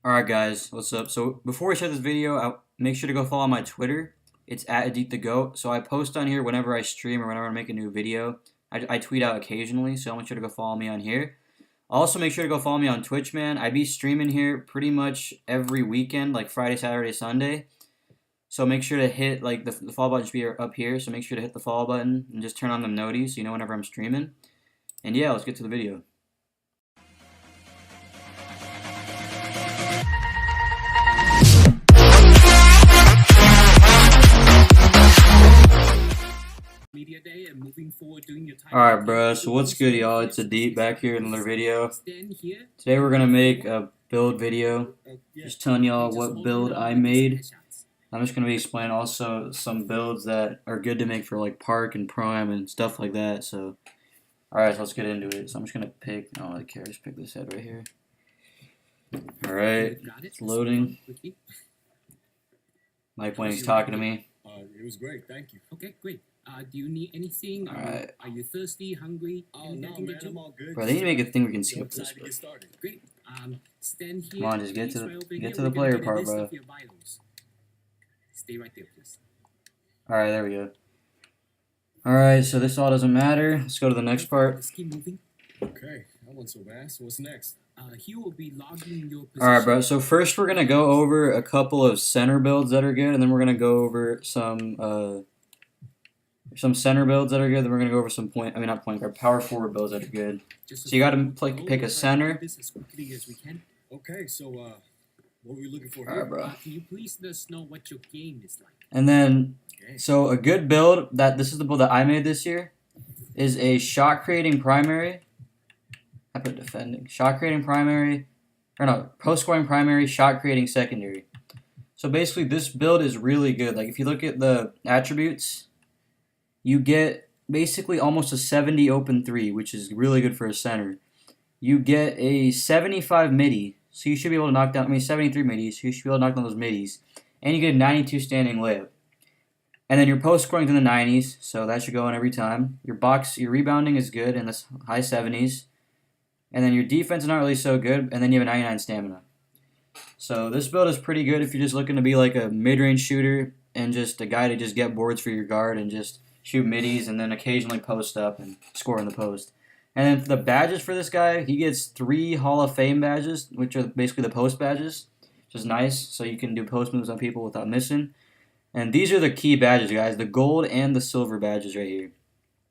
Alright guys, what's up? So before we start this video, make sure to go follow my Twitter. It's at AditDaGoat. So I post on here whenever I stream or whenever I make a new video. I tweet out occasionally, so I want you to go follow me on here. Also make sure to go follow me on Twitch, man. I be streaming here pretty much every weekend, like Friday, Saturday, Sunday. So make sure to hit, like, the follow button should be up here, so make sure to hit the follow button and just turn on them noties so you know whenever I'm streaming. And yeah, let's get to the video. Media day and moving forward doing your time. Alright, bro, so what's good, y'all? It's Adit back here in another video. Today we're gonna make a build video, just telling y'all what build I made. I'm just gonna be explaining also some builds that are good to make for like Park and Prime and stuff like that. So, alright, so let's get into it. So I'm just gonna pick, I don't really care, just pick this head right here. Alright, it's loading. Mike Wayne's talking to me. It was great, thank you. Okay, great. Do you need anything? Alright. Are you thirsty, hungry? Oh no, man, I'm all good. Bro, they need to make a thing we can skip this. Get started. Great. Stand here. Come on, just get to the player part, bro. Stay right there, please. Alright, there we go. Alright, so this all doesn't matter. Let's go to the next part. Let's keep moving. Okay, that went so fast. So what's next? He will be logging your position. Alright, bro. So first we're gonna go over a couple of center builds that are good, and then we're gonna go over some center builds that are good. Then we're gonna go over some not point guard, power forward builds that are good. So you gotta pick a center. This as quickly as we can. Okay, so what are we looking for here? Alright, bro. Can you please let us know what your game is like? And then, Okay. so a good build this is the build that I made this year, is a shot creating primary. I put defending, shot creating primary, or no, post scoring primary, shot creating secondary. So basically, this build is really good. Like if you look at the attributes, you get basically almost a 70 open three, which is really good for a center. You get a 75 midi, so you should be able to knock down. 73 midis, so you should be able to knock down those midis, and you get a 92 standing layup. And then your post scoring's in the 90s, so that should go in every time. Your rebounding is good in the high 70s. And then your defense is not really so good, and then you have a 99 stamina. So this build is pretty good if you're just looking to be like a mid-range shooter and just a guy to just get boards for your guard and just shoot middies and then occasionally post up and score in the post. And then for the badges for this guy, he gets 3 Hall of Fame badges, which are basically the post badges, which is nice, so you can do post moves on people without missing. And these are the key badges, guys, the gold and the silver badges right here.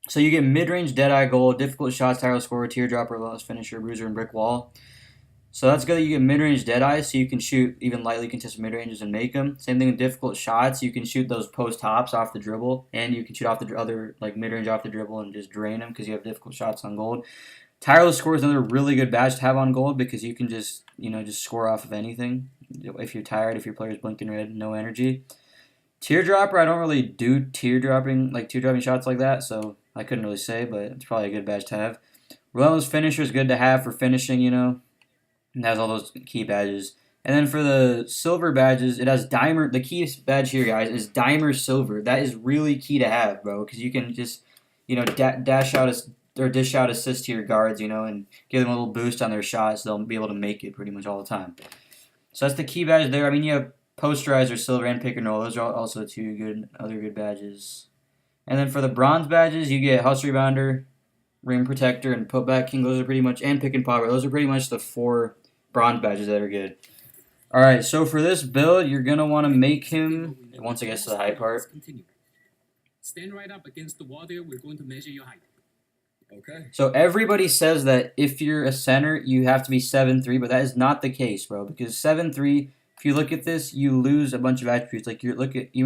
So you get mid-range Deadeye Gold, difficult shots, tireless scorer, teardropper, relentless finisher, bruiser, and brick wall. So that's good that you get mid-range Deadeye, so you can shoot even lightly contested mid-ranges and make them. Same thing with difficult shots. You can shoot those post hops off the dribble, and you can shoot off the other like mid-range off the dribble and just drain them because you have difficult shots on gold. Tireless scorer is another really good badge to have on gold because you can just score off of anything. If you're tired, if your player's blinking red, no energy. Teardropper, I don't really do teardropping shots like that, so I couldn't really say, but it's probably a good badge to have. Relentless finisher is good to have for finishing, and it has all those key badges. And then for the silver badges, it has Dimer. The key badge here, guys, is Dimer Silver. That is really key to have, bro, because you can just, dish out assist to your guards, and give them a little boost on their shots. So they'll be able to make it pretty much all the time. So that's the key badge there. You have Posterizer Silver and Pick and Roll. Those are also two other good badges. And then for the bronze badges, you get Hustle Rebounder, Rim Protector, and Putback King. Those are pretty much, and Pick and Pop. Those are pretty much the 4 bronze badges that are good. Alright, so for this build, you're going to want to make him, once it gets to the high part. Stand right up against the wall there. We're going to measure your height. Okay. So everybody says that if you're a center, you have to be 7'3", but that is not the case, bro, because 7'3", if you look at this, you lose a bunch of attributes. Like you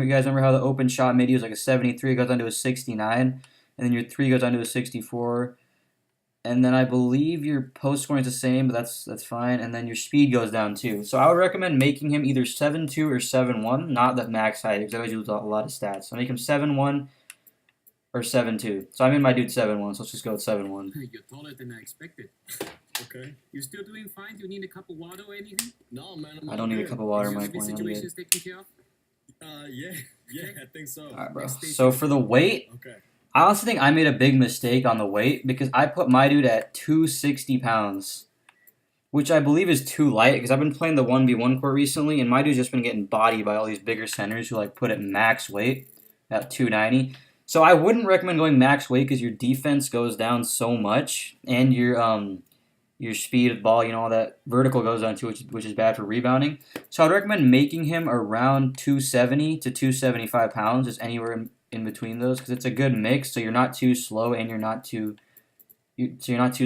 guys remember how the open shot midi was like a 73, it goes down to a 69, and then your 3 goes down to a 64, and then I believe your post scoring is the same, but that's fine, and then your speed goes down too. So I would recommend making him either 7'2 or 7'1, not the max height, because otherwise you lose a lot of stats. So make him 7'1 or 7'2. So I made my dude 7'1, so let's just go with 7'1. You're taller than I expected. Okay. You still doing fine? Do you need a cup of water or anything? No, man, I don't need a cup of water, Mike. Situations taken care of? Yeah, I think so. Alright, bro. So for the weight, Okay. I honestly think I made a big mistake on the weight because I put my dude at 260 pounds. which I believe is too light because I've been playing the 1v1 court recently, and my dude's just been getting bodied by all these bigger centers who like put it max weight at 290. So I wouldn't recommend going max weight because your defense goes down so much, and your speed of the ball, all that vertical goes down too, which is bad for rebounding. So I'd recommend making him around 270 to 275 pounds, just anywhere in between those, because it's a good mix. So you're not too slow, and you're not too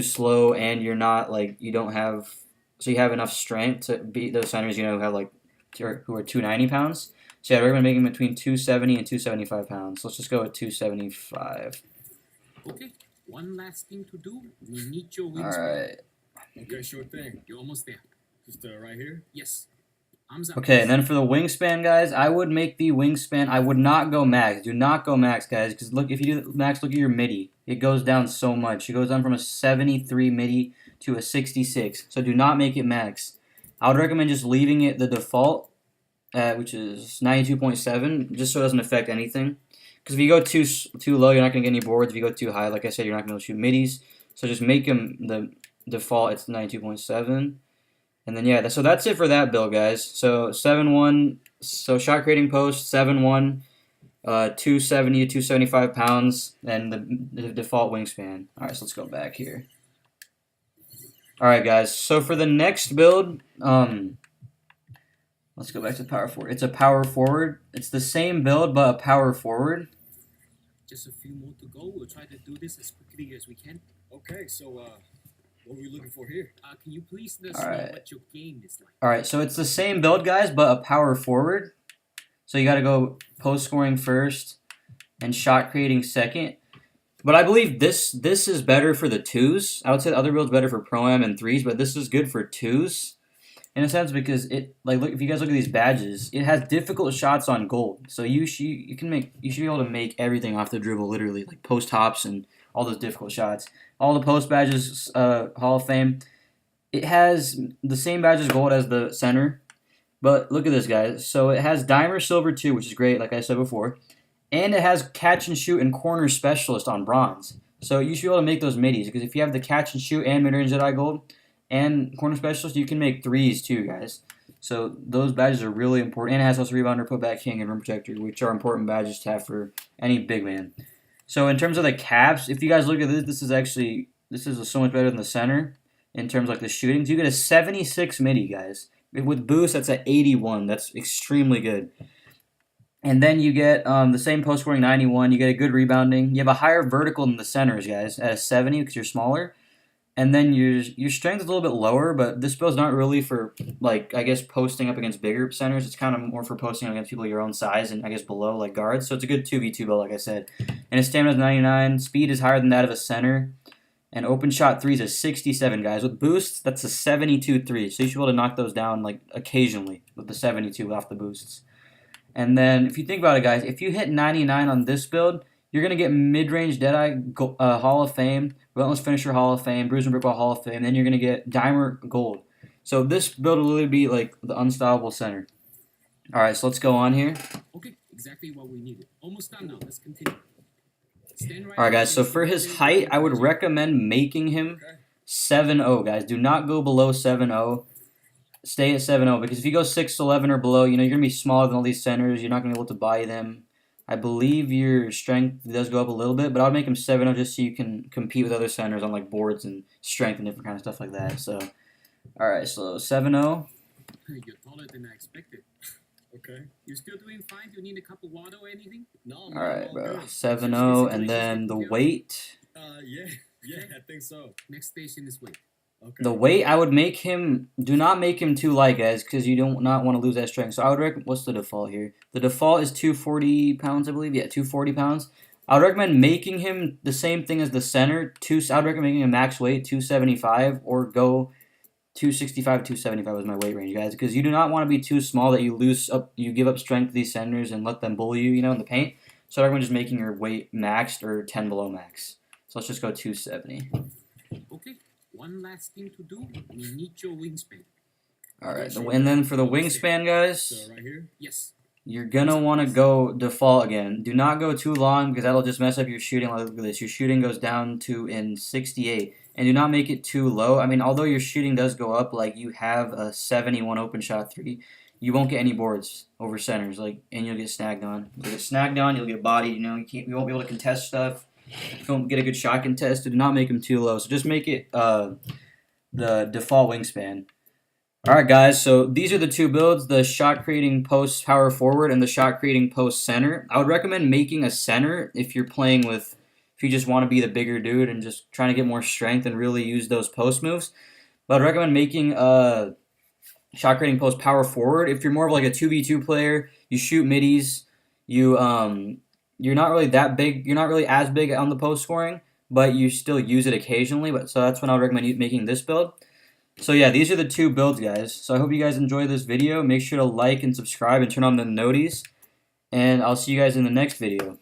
slow, and you're not like you have enough strength to beat those centers. Who have like who are 290 pounds. So yeah, I'd recommend making between 270 and 275 pounds. Let's just go with 275. Okay, one last thing to do. We need your All wingspan. right. Okay, sure thing. You're almost there. Just right here. Yes. Arms up. Okay, and then for the wingspan, guys, I would make the wingspan. I would not go max. Do not go max, guys, because look, if you do max, look at your midi. It goes down so much. It goes down from a 73 midi to a 66. So do not make it max. I would recommend just leaving it the default, which is 92.7, just so it doesn't affect anything. Because if you go too low, you're not going to get any boards. If you go too high, like I said, you're not going to be able to shoot midis. So just make them the default. It's 92.7. And then, yeah, so that's it for that build, guys. So 7-1, so shot creating post, 7-1, 270 to 275 pounds, and the default wingspan. All right, so let's go back here. All right, guys, so for the next build, let's go back to power forward. It's a power forward. It's the same build, but a power forward. Just a few more to go. We'll try to do this as quickly as we can. Okay, so what are we looking for here? Can you please let us know Alright. what your game is like? All right, so it's the same build, guys, but a power forward. So you got to go post scoring first and shot creating second. But I believe this is better for the twos. I would say the other build's better for pro-am and threes, but this is good for twos in a sense because it look if you guys look at these badges, it has difficult shots on gold. So you should be able to make everything off the dribble, literally, like post hops and all those difficult shots. All the post badges, Hall of Fame. It has the same badge as gold as the center, but look at this, guys. So it has Dimer Silver 2, which is great, like I said before, and it has catch and shoot and corner specialist on bronze. So you should be able to make those middies because if you have the catch and shoot and mid-range Jedi gold and corner specialist, you can make threes too, guys. So those badges are really important. And it has also rebounder, putback king, and rim protector, which are important badges to have for any big man. So in terms of the caps, if you guys look at this, this is so much better than the center in terms of like the shooting. So you get a 76 midi, guys. With boost, that's at 81. That's extremely good. And then you get the same post scoring 91. You get a good rebounding. You have a higher vertical than the centers, guys, at a 70 because you're smaller. And then your strength is a little bit lower, but this build's not really for, like, I guess, posting up against bigger centers. It's kind of more for posting against people your own size and, I guess, below, like guards. So it's a good 2v2 build, like I said. And his stamina is 99. Speed is higher than that of a center. And open shot 3 is a 67, guys. With boosts, that's a 72-3. So you should be able to knock those down, like, occasionally with the 72 off the boosts. And then, if you think about it, guys, if you hit 99 on this build, you're going to get mid-range Deadeye Hall of Fame, Relentless Finisher Hall of Fame, Bruiser and Brickball Hall of Fame, and then you're going to get Dimer Gold. So this build will literally be like the unstoppable center. All right, so let's go on here. Okay, exactly what we needed. Almost done now. Let's continue. Stand right All right, up guys, so against for the his wall. height, I would recommend making him 7'0", guys. Do not go below 7'0". Stay at 7'0", because if you go 6'11" or below, you're going to be smaller than all these centers. You're not going to be able to buy them. I believe your strength does go up a little bit, but I would make him 7'0" just so you can compete with other centers on like boards and strength and different kind of stuff like that. So, all right, so 7'0". You're taller than I expected. Okay. You're still doing fine? Do you need a cup of water or anything? No, All right, bro. good. 7'0", and then the weight. Yeah, I think so. Next station is weight. Okay. The weight, I would make him. Do not make him too light, guys, because you don't not want to lose that strength. So I would recommend. What's the default here? The default is 240 pounds, I believe. Yeah, 240 pounds. I would recommend making him the same thing as the center. I would recommend making him max weight 275 or go 265, 275 was my weight range, guys, because you do not want to be too small that you give up strength to these centers and let them bully you, in the paint. So I recommend just making your weight maxed or 10 below max. So let's just go 270. Okay, one last thing to do. We need your wingspan. All right, and then for the wingspan, guys, So right here. Yes. you're gonna want to go default again. Do not go too long because that'll just mess up your shooting. Look at this. Your shooting goes down to in 68. and do not make it too low. I mean, although your shooting does go up, like you have a 71 open shot 3, you won't get any boards over centers, like, and you'll get snagged on. You'll get snagged on, you'll get bodied. You know, you won't be able to contest stuff. You won't get a good shot contest. Do not make them too low. So just make it the default wingspan. Alright guys, so these are the two builds, the shot creating post power forward and the shot creating post center. I would recommend making a center if you're playing with, if you just want to be the bigger dude and just trying to get more strength and really use those post moves. But I'd recommend making a shot creating post power forward if you're more of like a 2v2 player, you shoot middies, you're not really that big, you're not really as big on the post scoring, but you still use it occasionally. But so that's when I would recommend making this build. So yeah, these are the two builds, guys. So I hope you guys enjoyed this video. Make sure to like and subscribe and turn on the noties. And I'll see you guys in the next video.